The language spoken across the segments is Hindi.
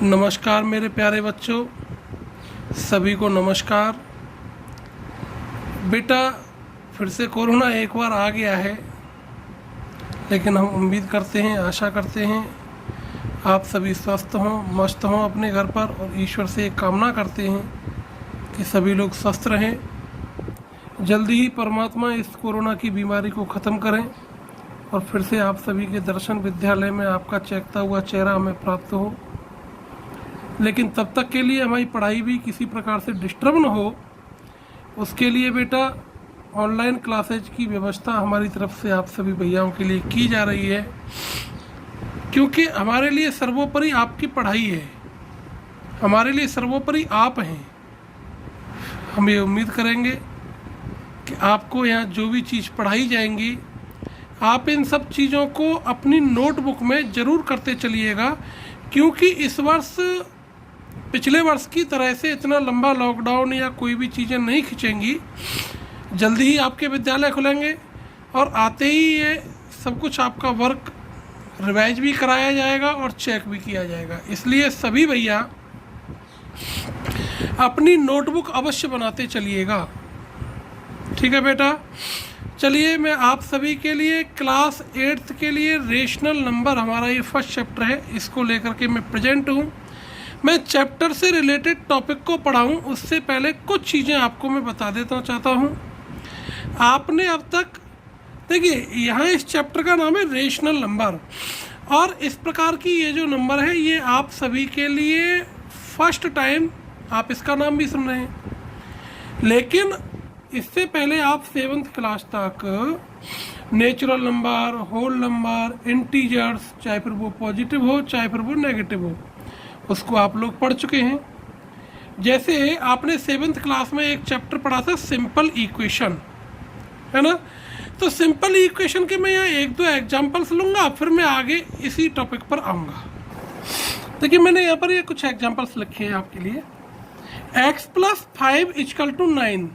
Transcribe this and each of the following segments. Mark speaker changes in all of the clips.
Speaker 1: नमस्कार मेरे प्यारे बच्चों, सभी को नमस्कार। बेटा, फिर से कोरोना एक बार आ गया है, लेकिन हम उम्मीद करते हैं, आशा करते हैं आप सभी स्वस्थ हों, मस्त हों अपने घर पर, और ईश्वर से एक कामना करते हैं कि सभी लोग स्वस्थ रहें। जल्दी ही परमात्मा इस कोरोना की बीमारी को ख़त्म करें और फिर से आप सभी के दर्शन विद्यालय में आपका चहकता हुआ चेहरा हमें प्राप्त हो। लेकिन तब तक के लिए हमारी पढ़ाई भी किसी प्रकार से डिस्टर्ब न हो, उसके लिए बेटा ऑनलाइन क्लासेज की व्यवस्था हमारी तरफ से आप सभी भैयाओं के लिए की जा रही है, क्योंकि हमारे लिए सर्वोपरि आपकी पढ़ाई है, हमारे लिए सर्वोपरि आप हैं। हम ये उम्मीद करेंगे कि आपको यहाँ जो भी चीज़ पढ़ाई जाएंगी, आप इन सब चीज़ों को अपनी नोटबुक में ज़रूर करते चलिएगा, क्योंकि इस वर्ष पिछले वर्ष की तरह से इतना लंबा लॉकडाउन या कोई भी चीज़ें नहीं खिंचेंगी। जल्दी ही आपके विद्यालय खुलेंगे और आते ही ये सब कुछ आपका वर्क रिवाइज भी कराया जाएगा और चेक भी किया जाएगा। इसलिए सभी भैया अपनी नोटबुक अवश्य बनाते चलिएगा, ठीक है बेटा। चलिए, मैं आप सभी के लिए क्लास 8th के लिए रेशनल नंबर, हमारा ये फर्स्ट चैप्टर है, इसको लेकर के मैं प्रेजेंट हूँ। मैं चैप्टर से रिलेटेड टॉपिक को पढ़ाऊँ उससे पहले कुछ चीज़ें आपको मैं बता देता चाहता हूँ। आपने अब तक देखिए, यहाँ इस चैप्टर का नाम है रेशनल नंबर, और इस प्रकार की ये जो नंबर है ये आप सभी के लिए फर्स्ट टाइम आप इसका नाम भी सुन रहे हैं। लेकिन इससे पहले आप 7th क्लास तक natural number, whole number, integers, चाहे फिर वो पॉजिटिव हो चाहे फिर वो नेगेटिव हो, उसको आप लोग पढ़ चुके हैं। जैसे आपने 7th क्लास में एक चैप्टर पढ़ा था सिंपल इक्वेशन, है ना। तो सिंपल इक्वेशन के मैं यहाँ 1-2 एग्जाम्पल्स लूँगा, फिर मैं आगे इसी टॉपिक पर आऊँगा। देखिए, मैंने यहाँ पर ये कुछ एग्जाम्पल्स लिखे हैं आपके लिए। x + 5 = 9।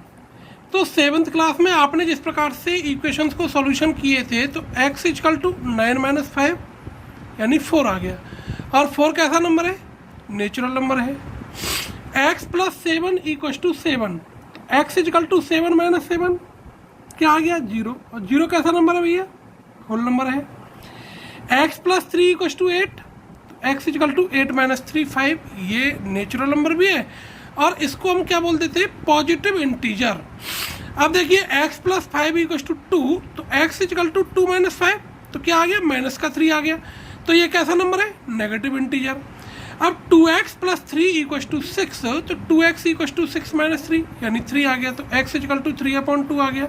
Speaker 1: तो 7th क्लास में आपने जिस प्रकार से इक्वेशंस को सॉल्यूशन किए थे, तो x = 9 - 5 यानी 4 आ गया। और 4 कैसा नंबर है? नेचुरल नंबर है। x + 7 = 7। x = 7 - 7 क्या आ गया? 0। और 0 कैसा नंबर है भैया? होल नंबर है। x + 3 = 8। x = 8 - 3 5, ये नेचुरल नंबर भी है, और इसको हम क्या बोल देते हैं? Positive integer. अब देखिए, x + 5 = 2, तो x = 2 - 5, तो क्या आ गया? -3 आ गया। तो ये कैसा नंबर है? Negative integer. अब 2x + 3 = 6, तो 2x = 6 - 3 यानी 3 आ गया। तो x = 3/2 आ गया।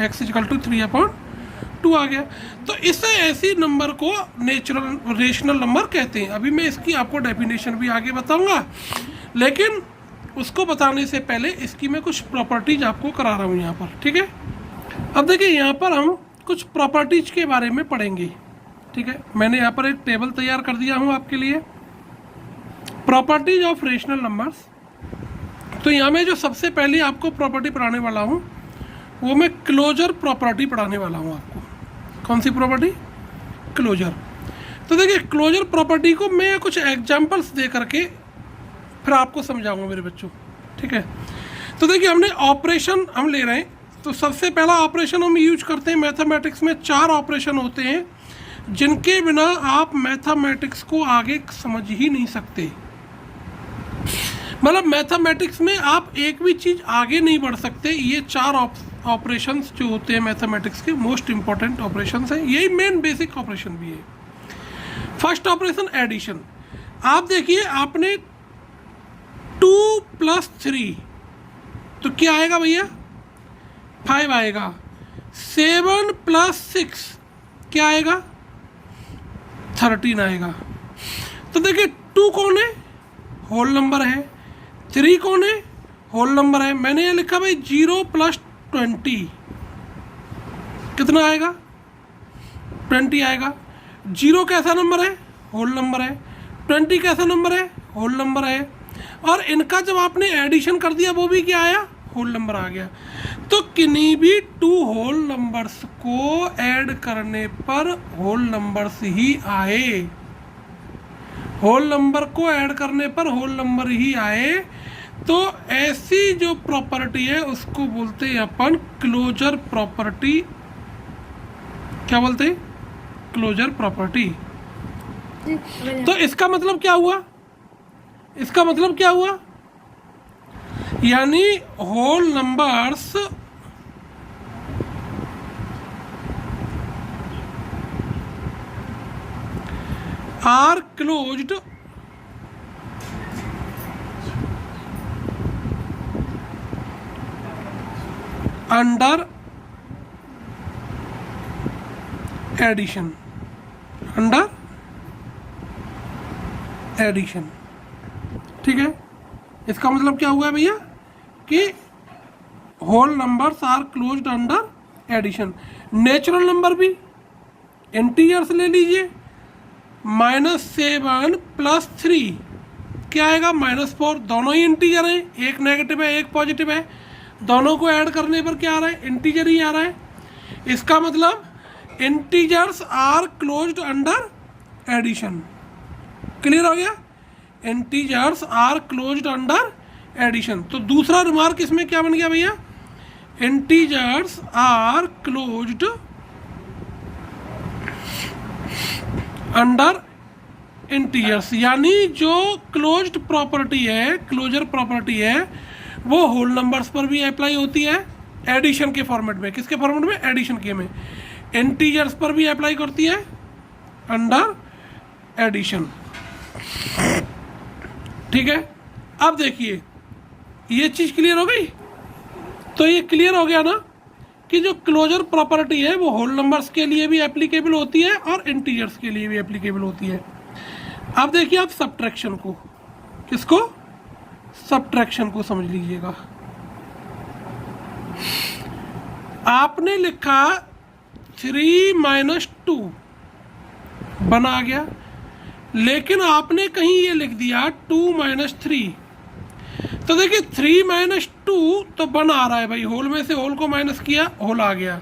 Speaker 1: x = 3/2 आ गया। तो इस ऐसी नंबर को नेचुरल रेशनल नंबर कहते हैं। अभी मैं इसकी आपको डेफिनेशन भी आगे बताऊंगा, लेकिन उसको बताने से पहले इसकी मैं कुछ प्रॉपर्टीज आपको करा रहा हूँ यहाँ पर, ठीक है। अब देखिए, यहाँ पर हम कुछ प्रॉपर्टीज के बारे में पढ़ेंगे, ठीक है। मैंने यहाँ पर एक टेबल तैयार कर दिया हूँ आपके लिए, प्रॉपर्टीज ऑफ रेशनल नंबर्स। तो यहाँ में जो सबसे पहले आपको प्रॉपर्टी पढ़ाने वाला हूँ वो मैं क्लोजर प्रॉपर्टी पढ़ाने वाला हूँ आपको। कौन सी प्रॉपर्टी? क्लोजर। तो देखिए, क्लोजर प्रॉपर्टी को मैं कुछ एग्जांपल्स दे करके फिर आपको समझाऊंगा मेरे बच्चों, ठीक है। तो देखिए, हमने ऑपरेशन हम ले रहे हैं, तो सबसे पहला ऑपरेशन हम यूज करते हैं मैथमेटिक्स में। 4 ऑपरेशन होते हैं जिनके बिना आप मैथमेटिक्स को आगे समझ ही नहीं सकते। मतलब मैथमेटिक्स में आप एक भी चीज़ आगे नहीं बढ़ सकते। ये 4 ऑपरेशंस जो होते हैं मैथमेटिक्स के मोस्ट इंपॉर्टेंट ऑपरेशंस हैं, यही मेन बेसिक ऑपरेशन भी है। First operation addition. आप देखिए, आपने 2 + 3, तो क्या आएगा भैया? 5 आएगा। 7 + 6 क्या आएगा? 13 आएगा। तो देखिए, 2 कौन है? होल नंबर है। 3 कौन है? होल नंबर है। मैंने ये लिखा भाई 0 + 20 कितना आएगा? 20 आएगा। 0 कैसा नंबर है? होल नंबर है। 20 कैसा नंबर है? होल नंबर है। और इनका जब आपने एडिशन कर दिया वो भी क्या आया? होल नंबर आ गया। तो किन्हीं भी 2 होल नंबर्स को ऐड करने पर होल नंबर्स ही आए, होल नंबर को ऐड करने पर होल नंबर ही आए, तो ऐसी जो प्रॉपर्टी है उसको बोलते हैं अपन क्लोजर प्रॉपर्टी। क्या बोलते हैं? Closure property. तो इसका मतलब क्या हुआ? इसका मतलब क्या हुआ? यानी whole numbers are closed under addition, under addition. ठीक है, इसका मतलब क्या हुआ भैया कि whole numbers are closed under addition. Natural number भी इंटीजर्स ले लीजिए, -7 + 3 क्या आएगा? -4। दोनों ही इंटीजर हैं, एक नेगेटिव है एक पॉजिटिव है, दोनों को ऐड करने पर क्या आ रहा है? इंटीजर ही आ रहा है। इसका मतलब integers are closed under addition. Clear हो गया? Integers are closed under addition. तो दूसरा रिमार्क इसमें क्या बन गया भैया? Integers are closed under integers, यानी जो क्लोज्ड प्रॉपर्टी है, क्लोजर प्रॉपर्टी है, वो होल नंबर्स पर भी अप्लाई होती है एडिशन के फॉर्मेट में। किसके फॉर्मेट में? एडिशन के में। इंटीजर्स पर भी अप्लाई करती है अंडर एडिशन। ठीक है, अब देखिए ये चीज क्लियर हो गई। तो ये क्लियर हो गया ना कि जो क्लोजर प्रॉपर्टी है वो होल नंबर्स के लिए भी एप्लीकेबल होती है और इंटीजर्स के लिए भी एप्लीकेबल होती है। अब देखिए आप सब्ट्रैक्शन को, किसको? सब्ट्रैक्शन को समझ लीजिएगा। आपने लिखा 3 - 2 बना गया, लेकिन आपने कहीं ये लिख दिया 2 - 3। तो देखिए 3 - 2 तो बन आ रहा है भाई, होल में से होल को माइनस किया, होल आ गया।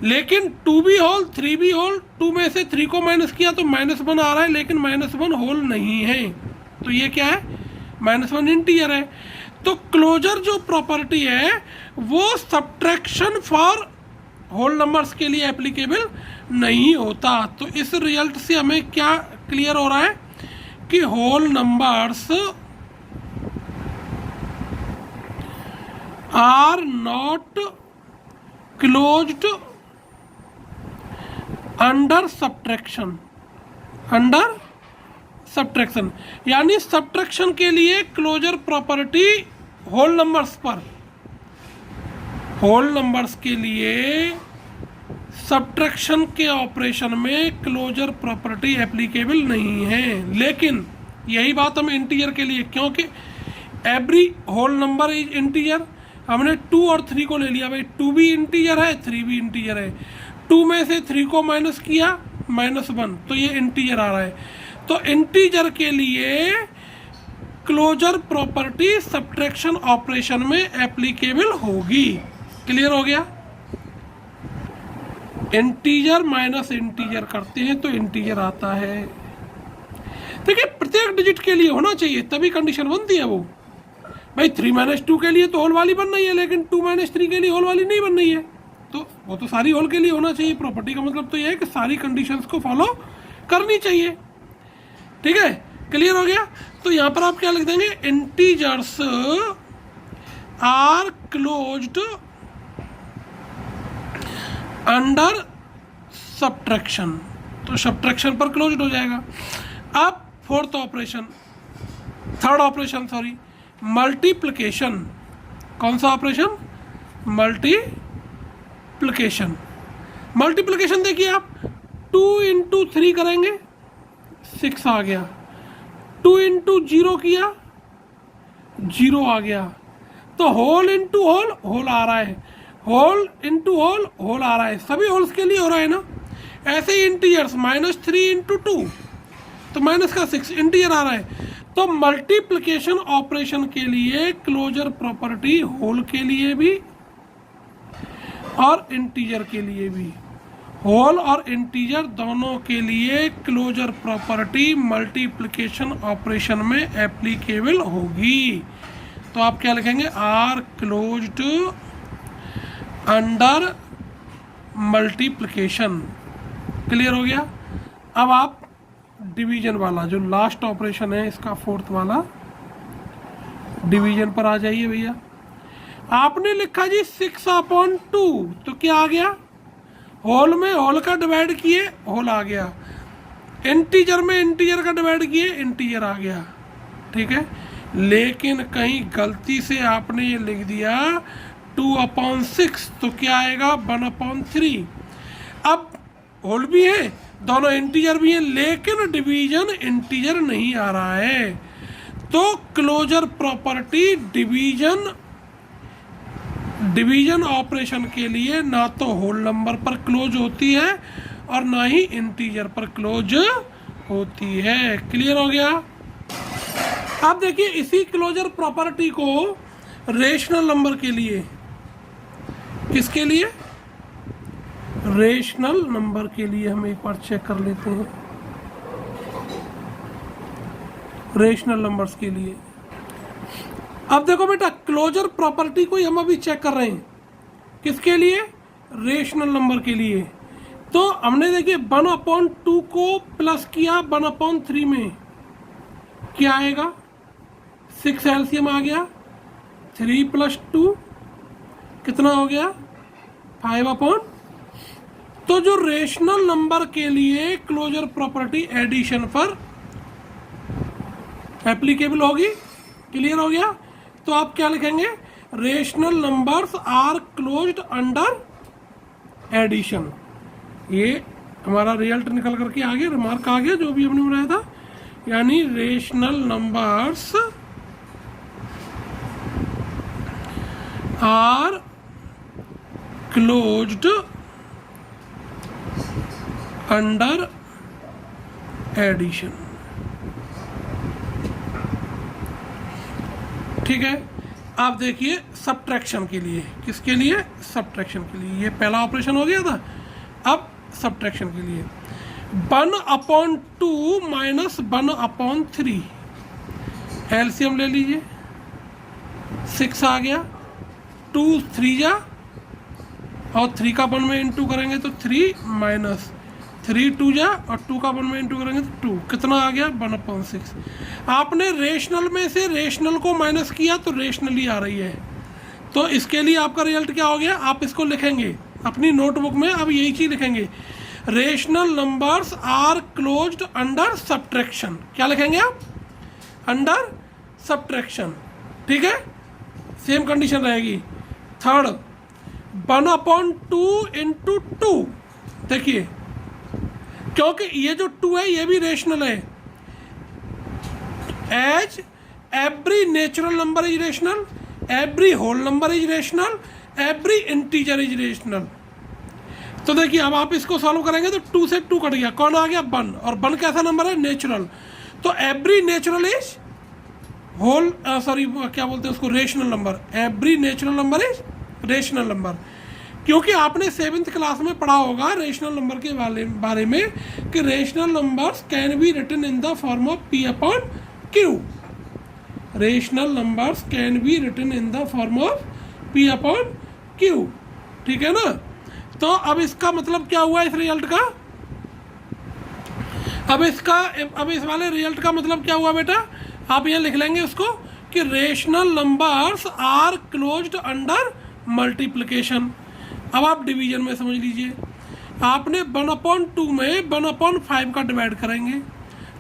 Speaker 1: लेकिन 2 भी होल 3 भी होल, 2 में से 3 को माइनस किया तो -1 आ रहा है, लेकिन -1 होल नहीं है। तो ये क्या है? -1 इंटीजर है। तो क्लोजर जो प्रॉपर्टी है वो सब्ट्रैक्शन फॉर होल नंबर्स के लिए एप्लीकेबल नहीं होता। तो इस रिजल्ट से हमें क्या क्लियर हो रहा है कि whole numbers are not closed under subtraction, under subtraction. यानी सब्ट्रैक्शन के लिए क्लोजर प्रॉपर्टी होल नंबर्स पर, होल नंबर्स के लिए सब्ट्रैक्शन के ऑपरेशन में क्लोजर प्रॉपर्टी एप्लीकेबल नहीं है। लेकिन यही बात हम इंटीजर के लिए, क्योंकि every whole number is integer. हमने 2 और 3 को ले लिया भाई, 2 भी इंटीजर है 3 भी इंटीजर है। 2 में से 3 को माइनस किया -1, तो ये इंटीजर आ रहा है। तो इंटीजर के लिए क्लोजर प्रॉपर्टी सब्ट्रैक्शन ऑपरेशन में एप्लीकेबल होगी। क्लियर हो गया? इंटीजर माइनस इंटीजर करते हैं तो इंटीजर आता है। देखिए प्रत्येक डिजिट के लिए होना चाहिए, तभी कंडीशन बनती है वो। भाई 3 - 2 के लिए तो होल वाली बन रही है, लेकिन 2 - 3 के लिए होल वाली नहीं बन रही है। तो वो तो सारी होल के लिए होना चाहिए। प्रॉपर्टी का मतलब तो ये है कि सारी कंडीशंस को फॉलो करनी चाहिए। ठीक है, क्लियर हो गया? तो यहाँ पर आप क्या लिख देंगे? Integers are closed under subtraction, तो सब्ट्रैक्शन पर क्लोज्ड हो जाएगा। अब थर्ड ऑपरेशन सॉरी, मल्टीप्लिकेशन। कौन सा ऑपरेशन? मल्टीप्लिकेशन। मल्टीप्लिकेशन देखिए आप 2 × 3 करेंगे 6 आ गया, 2 × 0 किया 0 आ गया। तो होल इंटू होल होल आ रहा है, होल इंटू होल होल आ रहा है, सभी होल्स के लिए हो रहा है ना। ऐसे ही इंटीजर्स -3 × 2 तो -6 इंटीजर आ रहा है। तो मल्टीप्लिकेशन ऑपरेशन के लिए क्लोजर प्रॉपर्टी होल के लिए भी और इंटीजर के लिए भी, होल और इंटीजर दोनों के लिए क्लोजर प्रॉपर्टी मल्टीप्लिकेशन ऑपरेशन में एप्लीकेबल होगी। तो आप क्या लिखेंगे, are closed under multiplication. Clear हो गया। अब आप डिवीजन वाला जो लास्ट ऑपरेशन है इसका फोर्थ वाला डिवीजन पर आ जाइए भैया। आपने लिखा जी 6/2, तो क्या आ गया, होल में होल का डिवाइड किए होल आ गया, इंटीजर में इंटीजर का डिवाइड किए इंटीजर आ गया। ठीक है, लेकिन कहीं गलती से आपने ये लिख दिया 2/6, तो क्या आएगा 1/3। अब होल भी है, दोनों इंटीजर भी हैं, लेकिन डिवीजन इंटीजर नहीं आ रहा है। तो क्लोजर प्रॉपर्टी डिवीजन ऑपरेशन के लिए ना तो होल नंबर पर क्लोज होती है और ना ही इंटीजर पर क्लोज होती है। क्लियर हो गया। अब देखिए इसी क्लोजर प्रॉपर्टी को रेशनल नंबर के लिए, किसके लिए, रेशनल नंबर के लिए हम एक बार चेक कर लेते हैं। रेशनल नंबर्स के लिए अब देखो बेटा, क्लोजर प्रॉपर्टी को हम अभी चेक कर रहे हैं, किसके लिए, रेशनल नंबर के लिए। तो हमने देखिए 1/2 को प्लस किया 1/3 में, क्या आएगा, 6 एलसीएम आ गया, 3 + 2 कितना हो गया 5/। तो जो रेशनल नंबर के लिए क्लोजर प्रॉपर्टी एडिशन पर एप्लीकेबल होगी। क्लियर हो गया। तो आप क्या लिखेंगे, rational numbers are closed under addition. ये हमारा रिजल्ट निकल करके आ गया, रिमार्क आ गया जो भी हमने बनाया था, यानी rational numbers are closed under addition. ठीक है। आप देखिए सब्ट्रैक्शन के लिए, किसके लिए, सब्ट्रैक्शन के लिए, ये पहला ऑपरेशन हो गया था। अब सब्ट्रैक्शन के लिए 1/2 - 1/3 एलसीएम ले लीजिए, 6 आ गया, 2 3 जा और 3 का 1 में इंटू करेंगे तो 3 - 3 2 जा और 2 का 1 में इंटू करेंगे तो 2, कितना आ गया 1/6। आपने रेशनल में से रेशनल को माइनस किया तो रेशनली आ रही है। तो इसके लिए आपका रिजल्ट क्या हो गया, आप इसको लिखेंगे अपनी नोटबुक में, अब यही चीज़ लिखेंगे, rational numbers are closed under subtraction. क्या लिखेंगे आप, अंडर सब्ट्रैक्शन। ठीक है, सेम कंडीशन रहेगी। थर्ड 1/2 × 2, देखिए क्योंकि ये जो 2 है ये भी रेशनल है, as every natural number is rational, every whole number is rational, every integer is rational. तो देखिए अब आप इसको सॉल्व करेंगे तो 2 से 2 कट गया, कौन आ गया 1, और 1 कैसा नंबर है, नेचुरल। तो every natural is whole, sorry क्या बोलते हैं उसको, rational number. Every natural number is rational number, क्योंकि आपने 7th क्लास में पढ़ा होगा रेशनल नंबर के बारे में कि rational numbers can be written in the form of P/Q। Rational numbers can be written in the form of P/Q। ठीक है ना। तो अब इसका मतलब क्या हुआ इस रिजल्ट का, अब इस वाले रिजल्ट का मतलब क्या हुआ बेटा, आप यहाँ लिख लेंगे उसको कि rational numbers are closed under multiplication. अब आप डिवीजन में समझ लीजिए, आपने 1/2 में 1/5 का डिवाइड करेंगे।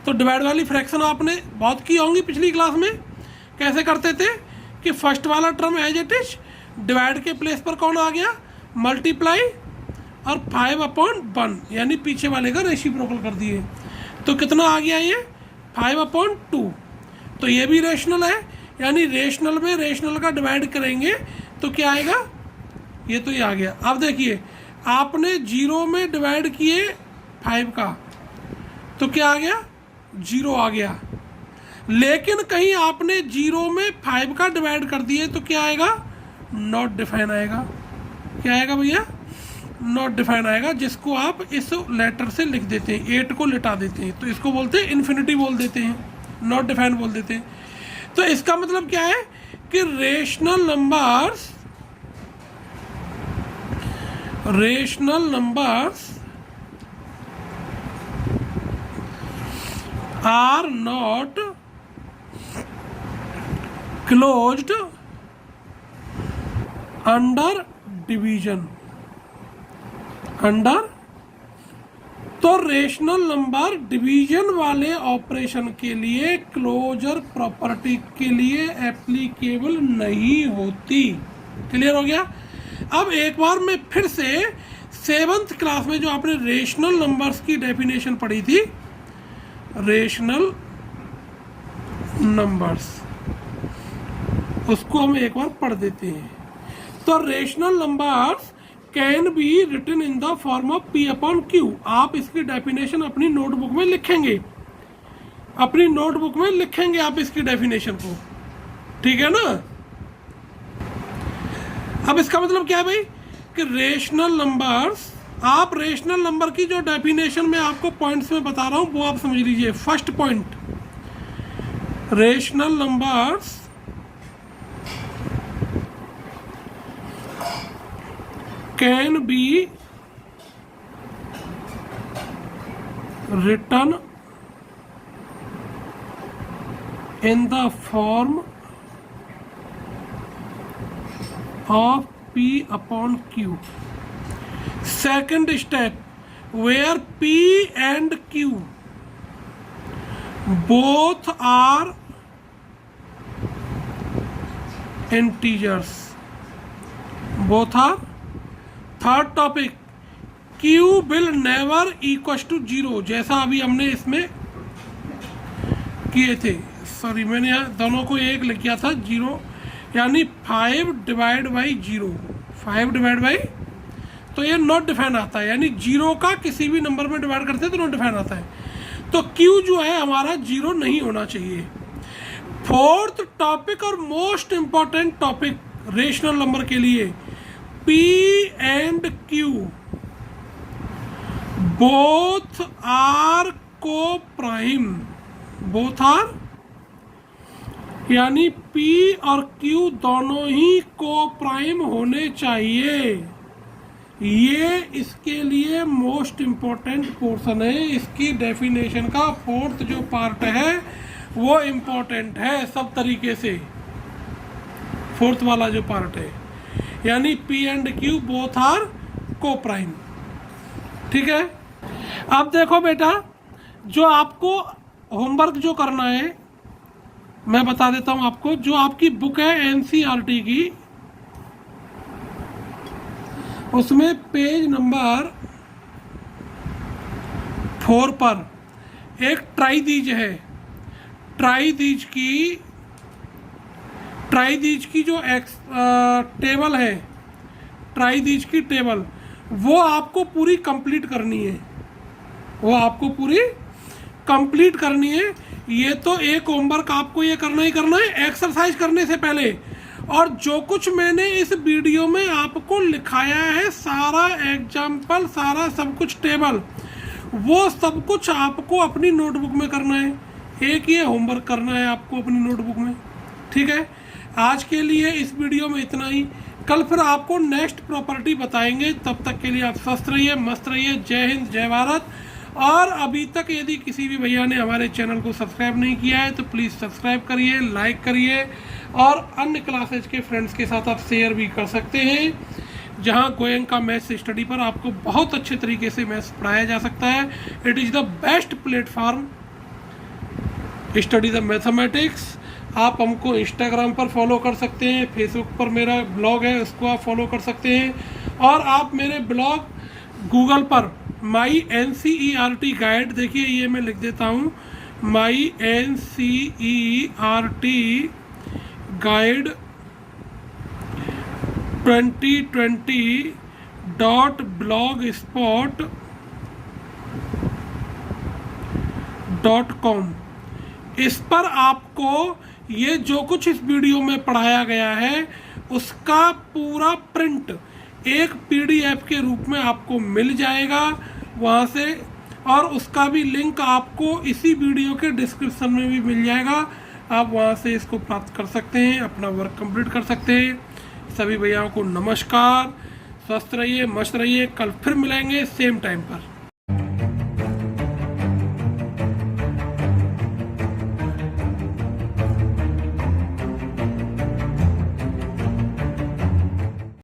Speaker 1: तो डिवाइड वाली फ्रैक्शन आपने बहुत की होंगी पिछली क्लास में। कैसे करते थे कि फर्स्ट वाला term as it is, divide के प्लेस पर कौन आ गया, मल्टीप्लाई, और 5/1 यानी पीछे वाले का रेसिप्रोकल कर दिए। तो कितना आ गया ये 5/2। तो ये भी रेशनल है, यानी रेशनल में रेशनल का डिवाइड करेंगे तो क्या आएगा, ये तो ये आ गया। अब देखिए आपने 0 में डिवाइड किए 5 का, तो क्या आ गया 0 आ गया। लेकिन कहीं आपने 0 में 5 का डिवाइड कर दिए तो क्या आएगा, नॉट डिफाइन आएगा। क्या आएगा भैया, नॉट डिफाइन आएगा, जिसको आप इस लेटर से लिख देते हैं, 8 को लिटा देते हैं, तो इसको बोलते हैं इन्फिनिटी बोल देते हैं, नॉट डिफाइन बोल देते हैं। तो इसका मतलब क्या है कि rational numbers are not closed under division. तो रेशनल नंबर डिवीजन वाले ऑपरेशन के लिए क्लोजर प्रॉपर्टी के लिए एप्लीकेबल नहीं होती। क्लियर हो गया। अब एक बार मैं फिर से 7th क्लास में जो आपने रेशनल नंबर्स की डेफिनेशन पढ़ी थी, रेशनल नंबर्स, उसको हम एक बार पढ़ देते हैं। तो rational numbers can be written in the form of P upon Q। आप इसकी डेफिनेशन अपनी नोटबुक में लिखेंगे, आप इसकी डेफिनेशन को, ठीक है ना। अब इसका मतलब क्या है भाई कि रेशनल नंबर्स, आप रेशनल नंबर की जो डेफिनेशन मैं आपको पॉइंट्स में बता रहा हूं वो आप समझ लीजिए। First point, rational numbers can be written in the form of P upon Q. Second step, where P and Q both are integers, third topic, Q will never equals to 0, जैसा अभी हमने इसमें किए थे। सॉरी, मैंने यहाँ दोनों को एक लिख किया था, 0 यानी 5 डिवाइड बाई 0, 5 डिवाइड बाई, तो ये नॉट डिफाइन आता है, यानी 0 का किसी भी नंबर में डिवाइड करते हैं तो नॉट डिफाइन आता है। तो Q जो है हमारा 0 नहीं होना चाहिए। फोर्थ टॉपिक और most important topic rational number के लिए, P and Q both are co-prime, यानी P और Q दोनों ही को-प्राइम होने चाहिए। ये इसके लिए मोस्ट इंपॉर्टेंट पोर्शन है। इसकी डेफिनेशन का फोर्थ जो पार्ट है वो इंपॉर्टेंट है सब तरीके से। फोर्थ वाला जो पार्ट है, यानी P and Q both are coprime, ठीक है। अब देखो बेटा, जो आपको होमवर्क जो करना है मैं बता देता हूं आपको। जो आपकी बुक है NCERT की, उसमें पेज नंबर 4 पर एक ट्राइदीज है। ट्राइदीज की जो टेबल है, ट्राइदीज की टेबल, वो आपको पूरी कंप्लीट करनी है। ये तो एक होमवर्क आपको ये करना ही करना है एक्सरसाइज करने से पहले। और जो कुछ मैंने इस वीडियो में आपको लिखाया है, सारा एग्जाम्पल, सारा सब कुछ टेबल, वो सब कुछ आपको अपनी नोटबुक में करना है। एक ये होमवर्क करना है आपको अपनी नोटबुक में, ठीक है। आज के लिए इस वीडियो में इतना ही। कल फिर आपको नेक्स्ट प्रॉपर्टी बताएंगे। तब तक के लिए आप स्वस्थ रहिए, मस्त रहिए। जय हिंद, जय भारत। और अभी तक यदि किसी भी भैया ने हमारे चैनल को सब्सक्राइब नहीं किया है तो प्लीज़ सब्सक्राइब करिए, लाइक करिए, और अन्य क्लासेज के फ्रेंड्स के साथ आप शेयर भी कर सकते हैं, जहां गोयंका मैथ्स स्टडी पर आपको बहुत अच्छे तरीके से मैथ्स पढ़ाया जा सकता है। It is the best platform study the mathematics. आप हमको इंस्टाग्राम पर फॉलो कर सकते हैं, फेसबुक पर मेरा ब्लॉग है उसको आप फॉलो कर सकते हैं, और आप मेरे ब्लॉग गूगल पर माई NCERT गाइड, देखिए ये मैं लिख देता हूँ, माई NCERT गाइड 2020.blogspot.com, इस पर आपको ये जो कुछ इस वीडियो में पढ़ाया गया है उसका पूरा प्रिंट एक PDF के रूप में आपको मिल जाएगा वहाँ से, और उसका भी लिंक आपको इसी वीडियो के डिस्क्रिप्शन में भी मिल जाएगा। आप वहाँ से इसको प्राप्त कर सकते हैं, अपना वर्क कंप्लीट कर सकते हैं। सभी भैयाओं को नमस्कार, स्वस्थ रहिए, मस्त रहिए। कल फिर मिलेंगे सेम टाइम पर।